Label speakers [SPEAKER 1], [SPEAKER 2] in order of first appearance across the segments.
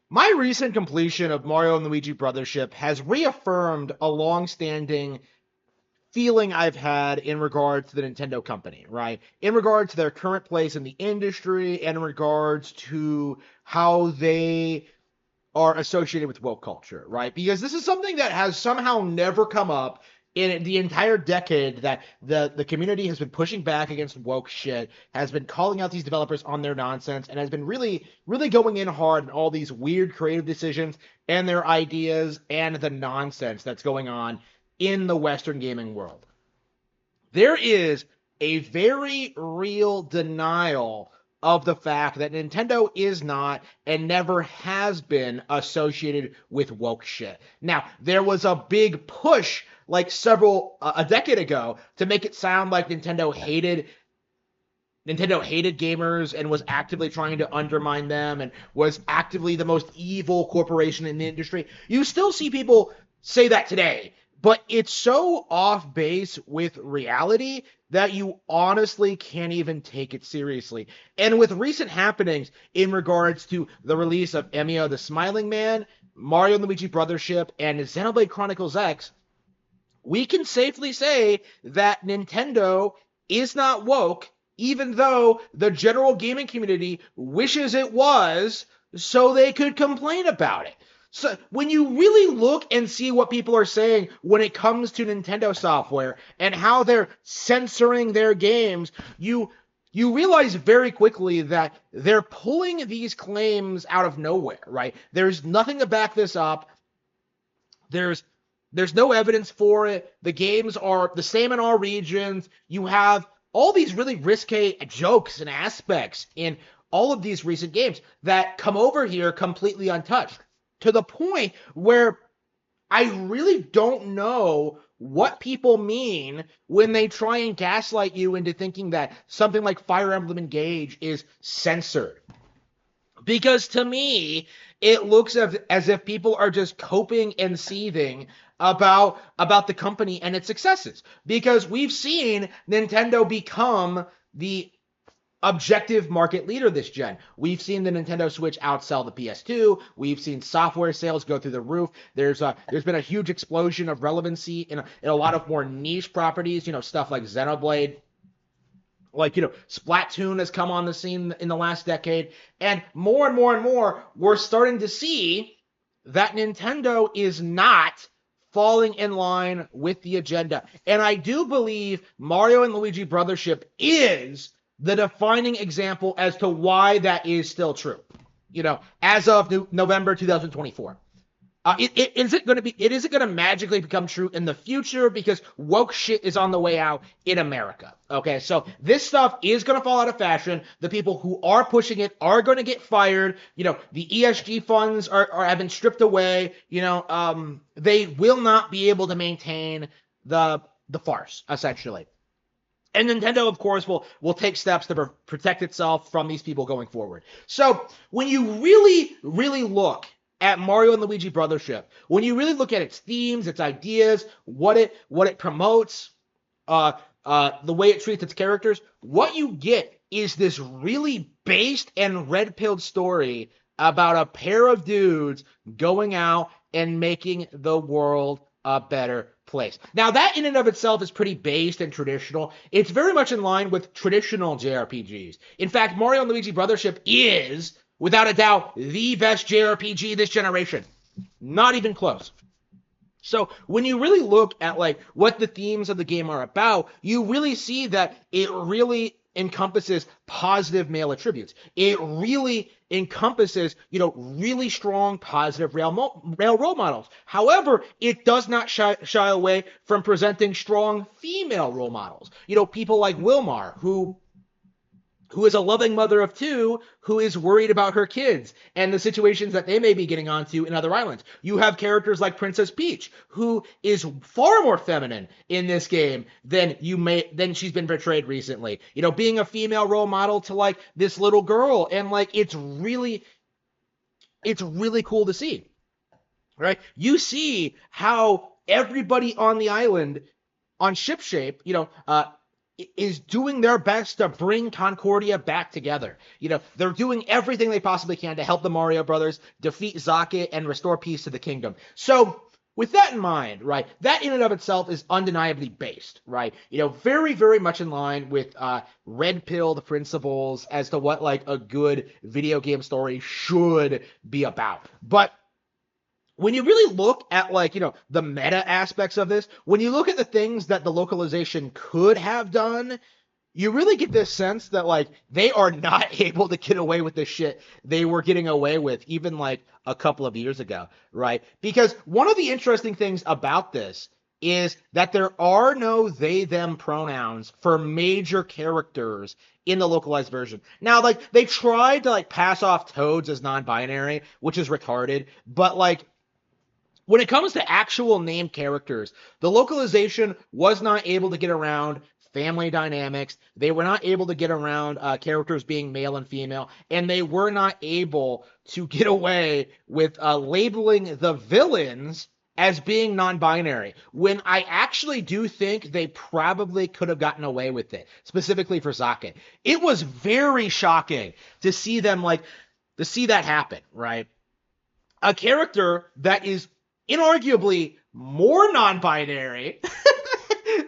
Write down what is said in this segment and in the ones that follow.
[SPEAKER 1] My recent completion of Mario and Luigi Brothership has reaffirmed a long-standing feeling I've had in regard to the Nintendo company, right? In regard to their current place in the industry and in regards to how they are associated with woke culture, right? Because this is something that has somehow never come up in the entire decade that the community has been pushing back against woke shit, has been calling out these developers on their nonsense, and has been really going in hard on all these weird creative decisions and their ideas and the nonsense that's going on in the Western gaming world. There is a very real denial of the fact that Nintendo is not and never has been associated with woke shit. Now, there was a big push like a decade ago to make it sound like Nintendo hated gamers and was actively trying to undermine them and was actively the most evil corporation in the industry. You still see people say that today, but it's so off base with reality that you honestly can't even take it seriously. And with recent happenings in regards to the release of Emiyo the Smiling Man, Mario and Luigi Brothership, and Xenoblade Chronicles X, we can safely say that Nintendo is not woke, even though the general gaming community wishes it was so they could complain about it. So when you really look and see what people are saying when it comes to Nintendo software and how they're censoring their games, you realize very quickly that they're pulling these claims out of nowhere, right? There's nothing to back this up. There's there's no evidence for it. The games are the same in all regions. You have all these really risque jokes and aspects in all of these recent games that come over here completely untouched to the point where I really don't know what people mean when they try and gaslight you into thinking that something like Fire Emblem Engage is censored. Because to me, it looks as if people are just coping and seething about the company and its successes. Because we've seen Nintendo become the objective market leader this gen. We've seen the Nintendo Switch outsell the PS2. We've seen software sales go through the roof. There's been a huge explosion of relevancy in a lot of more niche properties. Stuff like Xenoblade, like Splatoon has come on the scene in the last decade, and more we're starting to see that Nintendo is not falling in line with the agenda. And I do believe Mario and Luigi Brothership is the defining example as to why that is still true, as of November 2024. It isn't going to magically become true in the future because woke shit is on the way out in America. Okay, so this stuff is going to fall out of fashion. The people who are pushing it are going to get fired. The ESG funds have been stripped away. They will not be able to maintain the farce essentially. And Nintendo, of course, will take steps to protect itself from these people going forward. So when you really look at Mario and Luigi Brothership, when you really look at its themes, its ideas, what it promotes, the way it treats its characters, what you get is this really based and red-pilled story about a pair of dudes going out and making the world a better place. Now, that in and of itself is pretty based and traditional. It's very much in line with traditional JRPGs. In fact, Mario and Luigi Brothership is, without a doubt, the best JRPG this generation. Not even close. So when you really look at what the themes of the game are about, you really see that it really encompasses positive male attributes. It really encompasses, really strong positive rail role models. However, it does not shy away from presenting strong female role models. People like Wilmar, who is a loving mother of two who is worried about her kids and the situations that they may be getting onto in other islands. You have characters like Princess Peach, who is far more feminine in this game than she's been portrayed recently. Being a female role model to this little girl, and it's really cool to see. Right? You see how everybody on the island on Shipshape, is doing their best to bring Concordia back together. They're doing everything they possibly can to help the Mario Brothers defeat Zaka and restore peace to the kingdom. So, with that in mind, right, that in and of itself is undeniably based, right? Very, very much in line with red pilled principles as to what like a good video game story should be about. But when you really look at like the meta aspects of this, when you look at the things that the localization could have done, you really get this sense that like they are not able to get away with the shit they were getting away with even like a couple of years ago, right? Because one of the interesting things about this is that there are no they them pronouns for major characters in the localized version. Now like they tried to like pass off Toads as non-binary, which is retarded, but like when it comes to actual named characters, the localization was not able to get around family dynamics. They were not able to get around characters being male and female, and they were not able to get away with labeling the villains as being non-binary, when I actually do think they probably could have gotten away with it, specifically for Zaka. It was very shocking to see that happen, right? A character that is inarguably more non-binary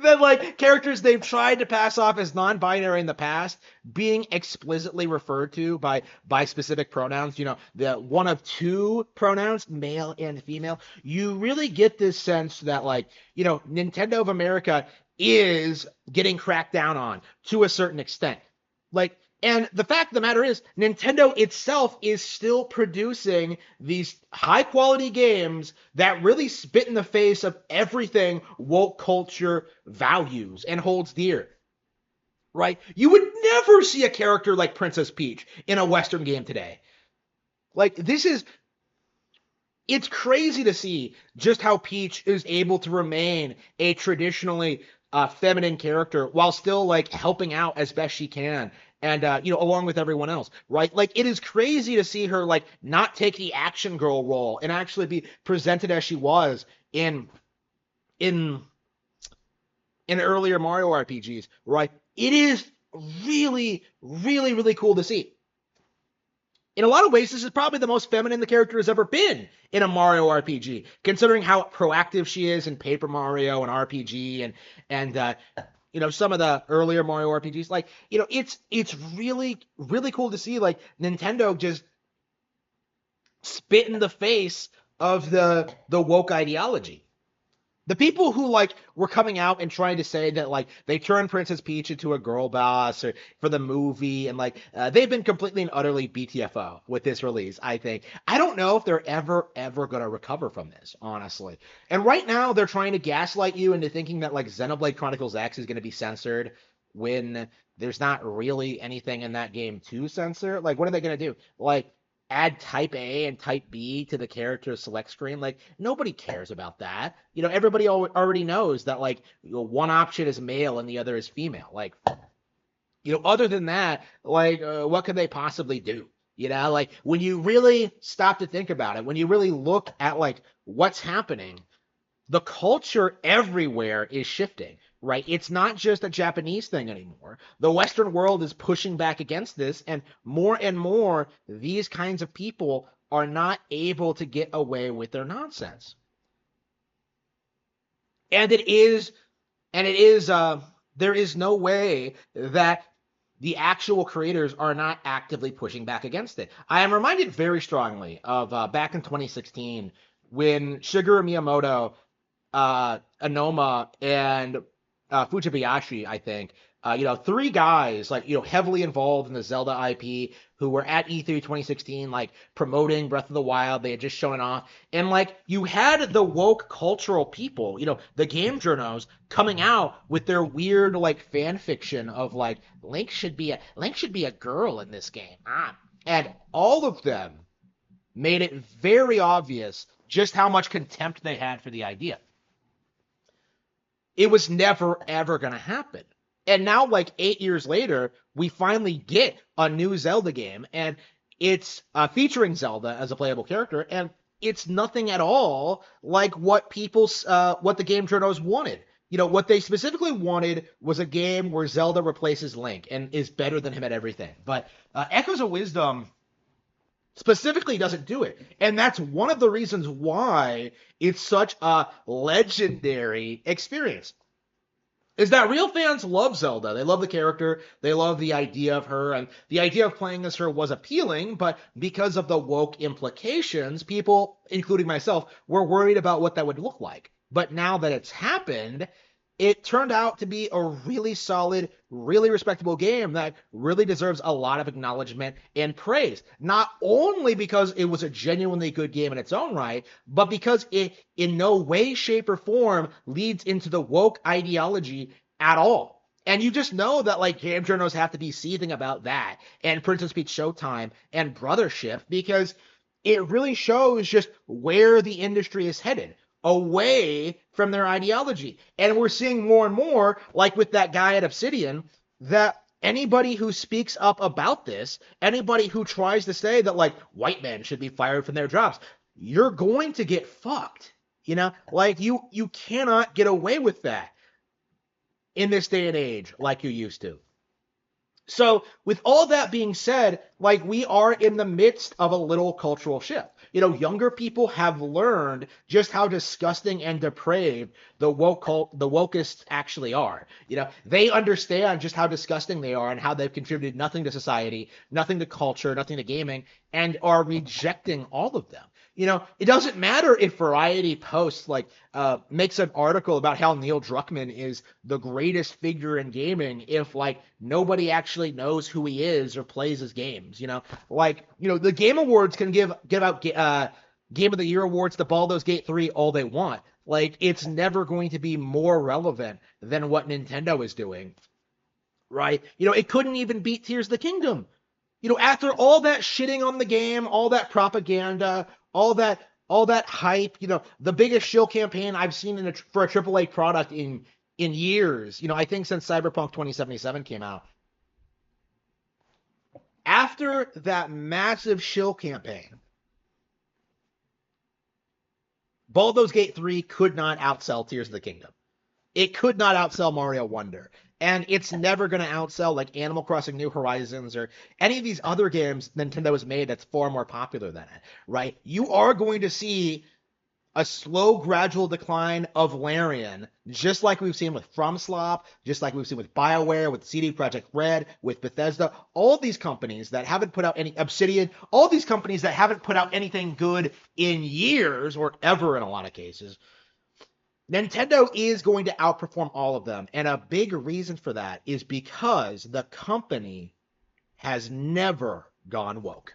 [SPEAKER 1] than like characters they've tried to pass off as non-binary in the past being explicitly referred to by specific pronouns, the one of two pronouns, male and female. You really get this sense that like Nintendo of America is getting cracked down on to a certain extent. Like, and the fact of the matter is, Nintendo itself is still producing these high-quality games that really spit in the face of everything woke culture values and holds dear, right? You would never see a character like Princess Peach in a Western game today. Like, it's crazy to see just how Peach is able to remain a traditionally feminine character while still like helping out as best she can, and along with everyone else, right? Like it is crazy to see her like not take the action girl role and actually be presented as she was in earlier Mario RPGs, right? It is really, really, really cool to see. In a lot of ways, this is probably the most feminine the character has ever been in a Mario RPG, considering how proactive she is in Paper Mario and RPG and some of the earlier Mario RPGs. Like, it's really, really cool to see like Nintendo just spit in the face of the woke ideology. The people who like were coming out and trying to say that like they turned Princess Peach into a girl boss or for the movie and like they've been completely and utterly BTFO with this release. I think I don't know if they're ever gonna recover from this, honestly. And right now they're trying to gaslight you into thinking that like Xenoblade Chronicles X is gonna be censored when there's not really anything in that game to censor. Like what are they gonna do? Like add type A and type B to the character select screen. Like nobody cares about that. Everybody already knows that like one option is male and the other is female. Like, other than that, like what could they possibly do? Like when you really stop to think about it, when you really look at like what's happening, the culture everywhere is shifting, right? It's not just a Japanese thing anymore. The Western world is pushing back against this, and more, these kinds of people are not able to get away with their nonsense. And there is no way that the actual creators are not actively pushing back against it. I am reminded very strongly of back in 2016 when Shigeru Miyamoto, Anoma, and Fujibayashi, I think, three guys like heavily involved in the Zelda IP who were at E3 2016, like promoting Breath of the Wild. They had just shown it off, and like you had the woke cultural people, the game journos coming out with their weird like fan fiction of like Link should be a girl in this game, and all of them made it very obvious just how much contempt they had for the idea. It was never, ever going to happen. And now, like 8 years later, we finally get a new Zelda game, and it's featuring Zelda as a playable character, and it's nothing at all like what the game journals wanted. What they specifically wanted was a game where Zelda replaces Link and is better than him at everything. But Echoes of Wisdom specifically doesn't do it. And that's one of the reasons why it's such a legendary experience. Is that real fans love Zelda. They love the character, they love the idea of her, and the idea of playing as her was appealing, but because of the woke implications, people, including myself, were worried about what that would look like. But now that it's happened, it turned out to be a really solid, really respectable game that really deserves a lot of acknowledgement and praise. Not only because it was a genuinely good game in its own right, but because it in no way, shape, or form leads into the woke ideology at all. And you just know that like game journals have to be seething about that, and Princess Peach Showtime and Brothership, because it really shows just where the industry is headed away from their ideology. And we're seeing more and more, like with that guy at Obsidian, that anybody who speaks up about this, anybody who tries to say that like white men should be fired from their jobs, you're going to get fucked. Like you cannot get away with that in this day and age like you used to. So, with all that being said, like we are in the midst of a little cultural shift. Younger people have learned just how disgusting and depraved the wokeists actually are. They understand just how disgusting they are and how they've contributed nothing to society, nothing to culture, nothing to gaming, and are rejecting all of them. It doesn't matter if Variety Post makes an article about how Neil Druckmann is the greatest figure in gaming if nobody actually knows who he is or plays his games. The Game Awards can give out Game of the Year awards to Baldur's Gate 3 all they want. It's never going to be more relevant than what Nintendo is doing, right? It couldn't even beat Tears of the Kingdom. After all that shitting on the game, all that propaganda, all that hype, the biggest shill campaign I've seen for a AAA product in years, I think since Cyberpunk 2077 came out. After that massive shill campaign, Baldur's Gate 3 could not outsell Tears of the Kingdom. It could not outsell Mario Wonder. And it's never going to outsell Animal Crossing New Horizons or any of these other games Nintendo has made that's far more popular than it, right? You are going to see a slow, gradual decline of Larian, just like we've seen with FromSlop, just like we've seen with BioWare, with CD Projekt Red, with Bethesda, all these companies that haven't put out any Obsidian, all these companies that haven't put out anything good in years or ever in a lot of cases. Nintendo is going to outperform all of them. And a big reason for that is because the company has never gone woke.